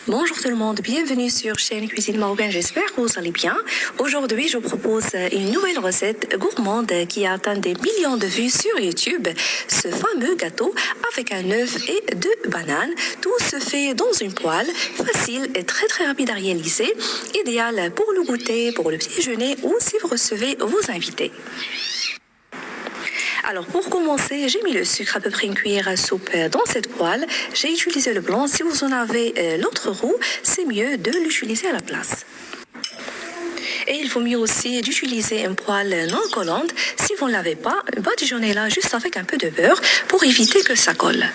Bonjour tout le monde, bienvenue sur chaîne Cuisine Marocaine, j'espère que vous allez bien. Aujourd'hui, je propose une nouvelle recette gourmande qui a atteint des millions de vues sur YouTube. Ce fameux gâteau avec un œuf et 2 bananes. Tout se fait dans une poêle, facile et très rapide à réaliser. Idéal pour le goûter, pour le petit déjeuner ou si vous recevez vos invités. Alors pour commencer, j'ai mis le sucre à peu près une cuillère à soupe dans cette poêle. J'ai utilisé le blanc. Si vous en avez l'autre roux, c'est mieux de l'utiliser à la place. Et il vaut mieux aussi d'utiliser une poêle non collante. Si vous ne l'avez pas, badigeonnez-la juste avec un peu de beurre pour éviter que ça colle.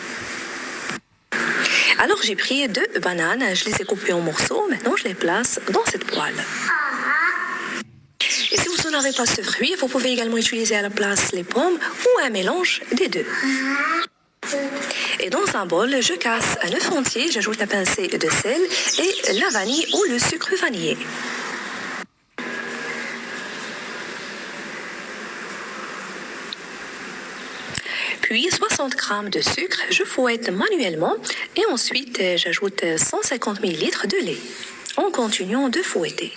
Alors j'ai pris 2 bananes, je les ai coupées en morceaux. Maintenant je les place dans cette poêle. Et si vous n'avez pas ce fruit, vous pouvez également utiliser à la place les pommes ou un mélange des deux. Et dans un bol, je casse un œuf entier, j'ajoute la pincée de sel et la vanille ou le sucre vanillé. Puis 60 g de sucre, je fouette manuellement et ensuite j'ajoute 150 ml de lait en continuant de fouetter.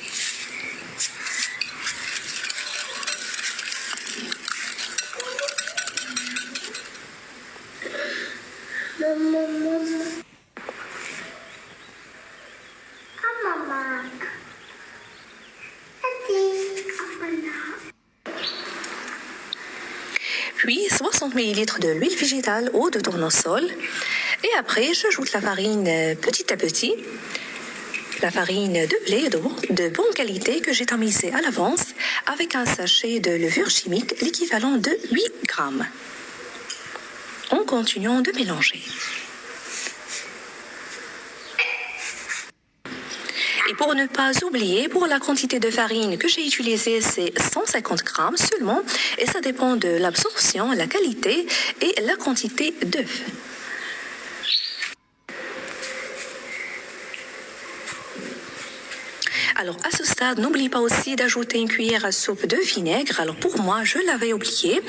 Puis 60 ml de l'huile végétale ou de tournesol. Et après, j'ajoute la farine petit à petit. La farine de blé de bonne qualité que j'ai tamisée à l'avance avec un sachet de levure chimique, l'équivalent de 8 g. En continuant de mélanger. Et pour ne pas oublier, pour la quantité de farine que j'ai utilisée, c'est 150 g seulement. Et ça dépend de l'absorption, la qualité et la quantité d'œufs. Alors à ce stade, n'oubliez pas aussi d'ajouter une cuillère à soupe de vinaigre. Alors pour moi, je l'avais oublié.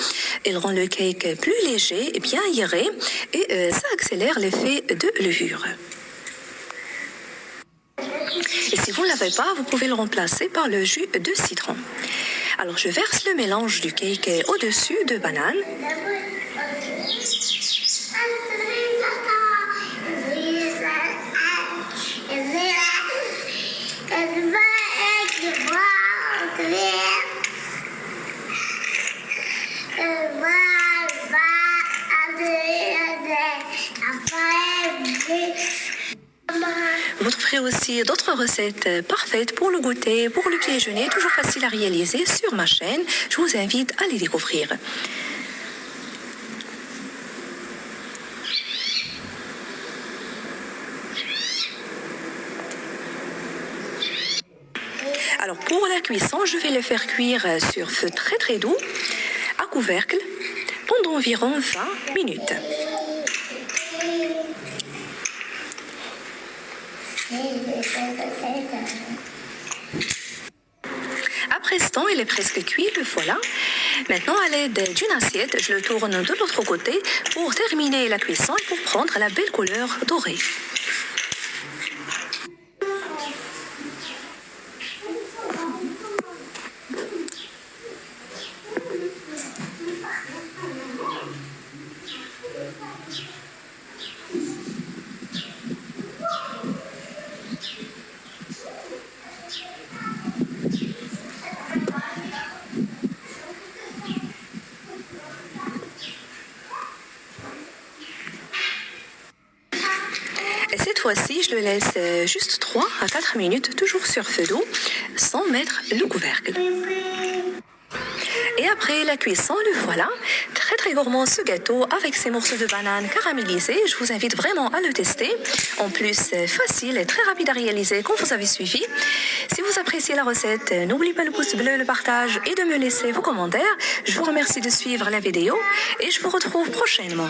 Il rend le cake plus léger et bien aéré et ça accélère l'effet de levure. Et si vous ne l'avez pas, vous pouvez le remplacer par le jus de citron. Alors je verse le mélange du cake au-dessus de bananes. Vous trouverez aussi d'autres recettes parfaites pour le goûter, pour le petit déjeuner, toujours facile à réaliser sur ma chaîne. Je vous invite à les découvrir. Alors pour la cuisson, je vais le faire cuire sur feu très doux, à couvercle, pendant environ 20 minutes. Après ce temps, il est presque cuit, le voilà. Maintenant, à l'aide d'une assiette, je le tourne de l'autre côté pour terminer la cuisson et pour prendre la belle couleur dorée. Et cette fois-ci, je le laisse juste 3 à 4 minutes, toujours sur feu doux, sans mettre le couvercle. Et après la cuisson, le voilà, très gourmand ce gâteau avec ses morceaux de banane caramélisés. Je vous invite vraiment à le tester. En plus, facile et très rapide à réaliser comme vous avez suivi. Si vous appréciez la recette, n'oubliez pas le pouce bleu, le partage et de me laisser vos commentaires. Je vous remercie de suivre la vidéo et je vous retrouve prochainement.